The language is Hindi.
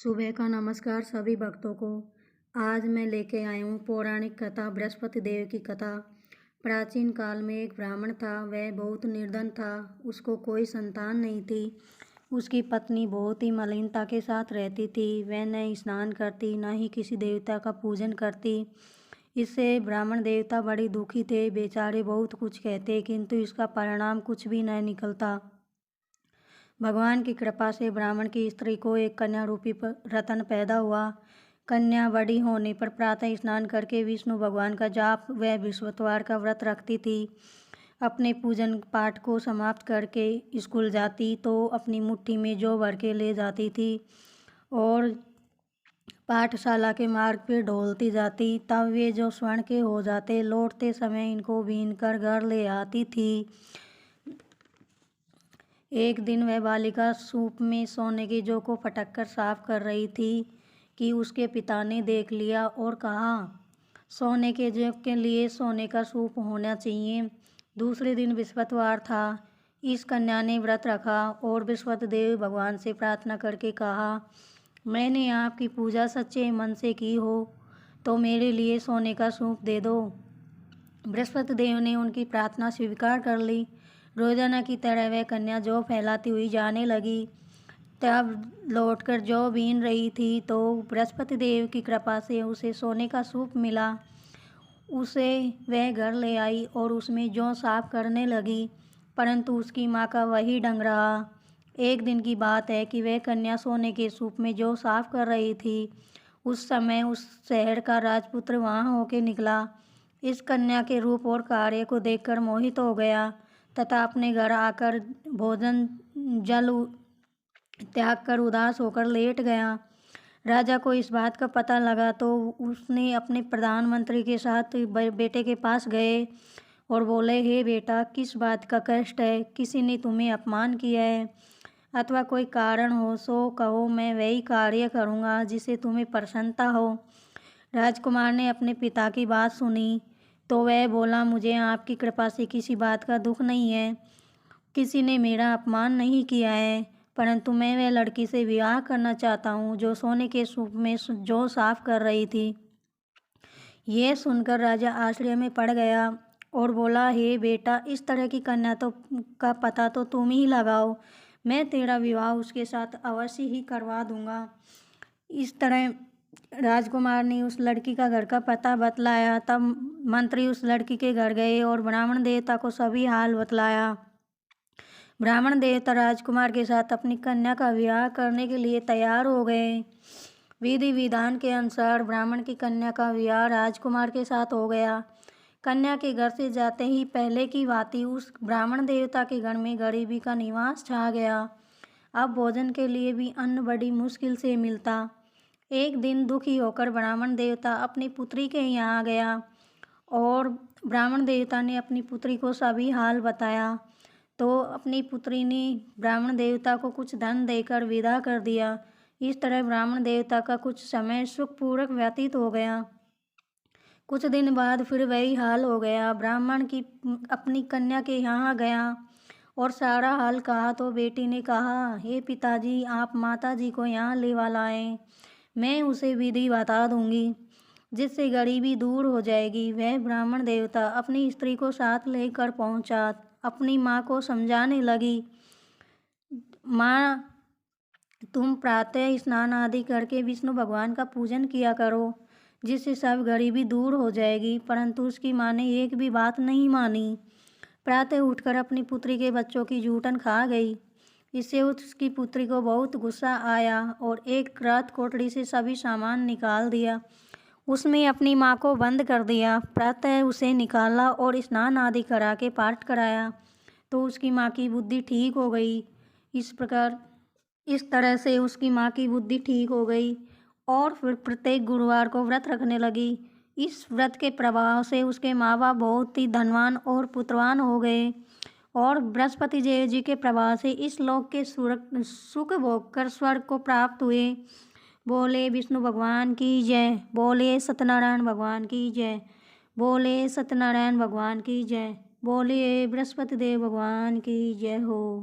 सुबह का नमस्कार सभी भक्तों को। आज मैं लेके आई हूँ पौराणिक कथा बृहस्पति देव की कथा। प्राचीन काल में एक ब्राह्मण था। वह बहुत निर्धन था। उसको कोई संतान नहीं थी। उसकी पत्नी बहुत ही मलिनता के साथ रहती थी। वह न स्नान करती, न ही किसी देवता का पूजन करती। इससे ब्राह्मण देवता बड़े दुखी थे। बेचारे बहुत कुछ कहते, किंतु इसका परिणाम कुछ भी न निकलता। भगवान की कृपा से ब्राह्मण की स्त्री को एक कन्या रूपी रतन पैदा हुआ। कन्या बड़ी होने पर प्रातः स्नान करके विष्णु भगवान का जाप व बृहस्पतिवार का व्रत रखती थी। अपने पूजन पाठ को समाप्त करके स्कूल जाती तो अपनी मुट्ठी में जौ भर के ले जाती थी और पाठशाला के मार्ग पर ढोलती जाती। तब वे जो स्वर्ण के हो जाते, लौटते समय इनको बीन कर घर ले आती थी। एक दिन वह बालिका सूप में सोने की जौ को फटक कर साफ कर रही थी कि उसके पिता ने देख लिया और कहा, सोने के जौ के लिए सोने का सूप होना चाहिए। दूसरे दिन बृहस्पतिवार था। इस कन्या ने व्रत रखा और बृहस्पति देव भगवान से प्रार्थना करके कहा, मैंने आपकी पूजा सच्चे मन से की हो तो मेरे लिए सोने का सूप दे दो। बृहस्पति देव ने उनकी प्रार्थना स्वीकार कर ली। रोजाना की तरह वह कन्या जौ फैलाती हुई जाने लगी। तब लौटकर जौ बीन रही थी तो बृहस्पति देव की कृपा से उसे सोने का सूप मिला। उसे वह घर ले आई और उसमें जौ साफ करने लगी, परंतु उसकी माँ का वही ढंग रहा। एक दिन की बात है कि वह कन्या सोने के सूप में जौ साफ कर रही थी। उस समय उस शहर का राजपुत्र वहाँ होके निकला। इस कन्या के रूप और कार्य को देखकर मोहित हो गया तथा अपने घर आकर भोजन जल त्याग कर उदास होकर लेट गया। राजा को इस बात का पता लगा तो उसने अपने प्रधानमंत्री के साथ बेटे के पास गए और बोले, हे बेटा, किस बात का कष्ट है? किसी ने तुम्हें अपमान किया है अथवा कोई कारण हो सो कहो, मैं वही कार्य करूँगा जिसे तुम्हें प्रसन्नता हो। राजकुमार ने अपने पिता की बात सुनी तो वह बोला, मुझे आपकी कृपा से किसी बात का दुख नहीं है। किसी ने मेरा अपमान नहीं किया है, परंतु मैं वह लड़की से विवाह करना चाहता हूँ जो सोने के सूप में जौ साफ कर रही थी। यह सुनकर राजा आश्चर्य में पड़ गया और बोला, हे बेटा, इस तरह की कन्या का पता तो तुम ही लगाओ। मैं तेरा विवाह उसके साथ अवश्य ही करवा दूंगा। इस तरह राजकुमार ने उस लड़की का घर का पता बतलाया। तब मंत्री उस लड़की के घर गए और ब्राह्मण देवता को सभी हाल बतलाया। ब्राह्मण देवता राजकुमार के साथ अपनी कन्या का विवाह करने के लिए तैयार हो गए। विधि विधान के अनुसार ब्राह्मण की कन्या का विवाह राजकुमार के साथ हो गया। कन्या के घर से जाते ही पहले की भांति उस ब्राह्मण देवता के घर में गरीबी का निवास छा गया। अब भोजन के लिए भी अन्न बड़ी मुश्किल से मिलता। एक दिन दुखी होकर ब्राह्मण देवता अपनी पुत्री के यहाँ गया और ब्राह्मण देवता ने अपनी पुत्री को सभी हाल बताया तो अपनी पुत्री ने ब्राह्मण देवता को कुछ धन देकर विदा कर दिया। इस तरह ब्राह्मण देवता का कुछ समय सुखपूर्वक व्यतीत हो गया। कुछ दिन बाद फिर वही हाल हो गया। ब्राह्मण की अपनी कन्या के यहाँ गया और सारा हाल कहा तो बेटी ने कहा, हे पिताजी, आप माताजी को यहाँ ले लाएं। मैं उसे विधि बता दूंगी जिससे गरीबी दूर हो जाएगी। वह ब्राह्मण देवता अपनी स्त्री को साथ लेकर पहुंचा। अपनी माँ को समझाने लगी, माँ, तुम प्रातः स्नान आदि करके विष्णु भगवान का पूजन किया करो जिससे सब गरीबी दूर हो जाएगी। परंतु उसकी माँ ने एक भी बात नहीं मानी। प्रातः उठकर अपनी पुत्री के बच्चों की जूठन खा गई। इससे उसकी पुत्री को बहुत गुस्सा आया और एक रात कोठरी से सभी सामान निकाल दिया। उसमें अपनी माँ को बंद कर दिया। प्रातः उसे निकाला और स्नान आदि करा के पाठ कराया तो उसकी माँ की बुद्धि ठीक हो गई। इस तरह से उसकी माँ की बुद्धि ठीक हो गई और फिर प्रत्येक गुरुवार को व्रत रखने लगी। इस व्रत के प्रभाव से उसके माँ बाप बहुत ही धनवान और पुत्रवान हो गए और बृहस्पति देव जी के प्रभाव से इस लोक के सुख भोग कर स्वर्ग को प्राप्त हुए। बोले विष्णु भगवान की जय। बोले सत्यनारायण भगवान की जय। बोले सत्यनारायण भगवान की जय। बोले बृहस्पति देव भगवान की जय हो।